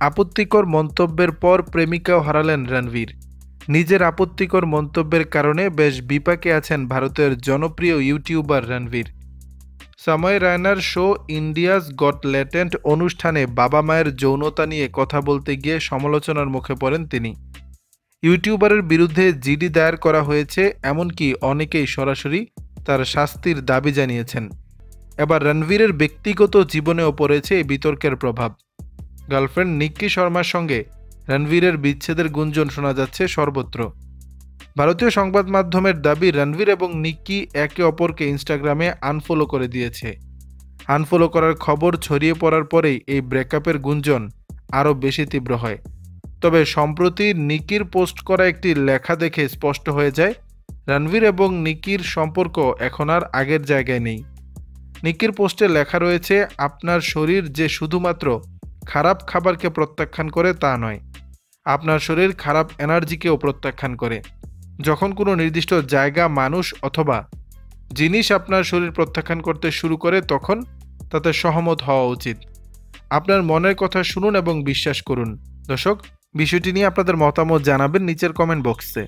আপত্তিকর মন্তব্যের পর প্রেমিকাও হারালেন রণবীর। নিজের আপত্তিকর মন্তব্যের কারণে বেশ বিপাকে আছেন ভারতের জনপ্রিয় ইউটিউবার রণবীর। সময় রায়নার শো ইন্ডিয়াস গট ল্যাটেন্ট অনুষ্ঠানে বাবা মায়ের যৌনতা নিয়ে কথা বলতে গিয়ে সমালোচনার মুখে পড়েন তিনি। ইউটিউবারের বিরুদ্ধে জিডি দায়ের করা হয়েছে, এমনকি অনেকেই সরাসরি তার শাস্তির দাবি জানিয়েছেন। এবার রণবীরের ব্যক্তিগত জীবনেও পড়েছে এই বিতর্কের প্রভাব। গার্লফ্রেন্ড নিক্কি শর্মার সঙ্গে রণবীরের বিচ্ছেদের গুঞ্জন শোনা যাচ্ছে সর্বত্র। ভারতীয় সংবাদ মাধ্যমের দাবি, রণবীর এবং নিক্কি একে অপরকে ইনস্টাগ্রামে আনফলো করে দিয়েছে। আনফলো করার খবর ছড়িয়ে পড়ার পরেই এই ব্রেকআপের গুঞ্জন আরও বেশি তীব্র হয়। তবে সম্প্রতি নিকির পোস্ট করা একটি লেখা দেখে স্পষ্ট হয়ে যায়, রণবীর এবং নিকির সম্পর্ক এখন আর আগের জায়গায় নেই। নিকির পোস্টে লেখা রয়েছে, আপনার শরীর যে শুধুমাত্র খারাপ খাবারকে প্রত্যাখ্যান করে তা নয়, আপনার শরীর খারাপ এনার্জিকেও প্রত্যাখ্যান করে। যখন কোনো নির্দিষ্ট জায়গা, মানুষ অথবা জিনিস আপনার শরীর প্রত্যাখ্যান করতে শুরু করে, তখন তাতে সহমত হওয়া উচিত। আপনার মনের কথা শুনুন এবং বিশ্বাস করুন। দর্শক, বিষয়টি নিয়ে আপনাদের মতামত জানাবেন নিচের কমেন্ট বক্সে।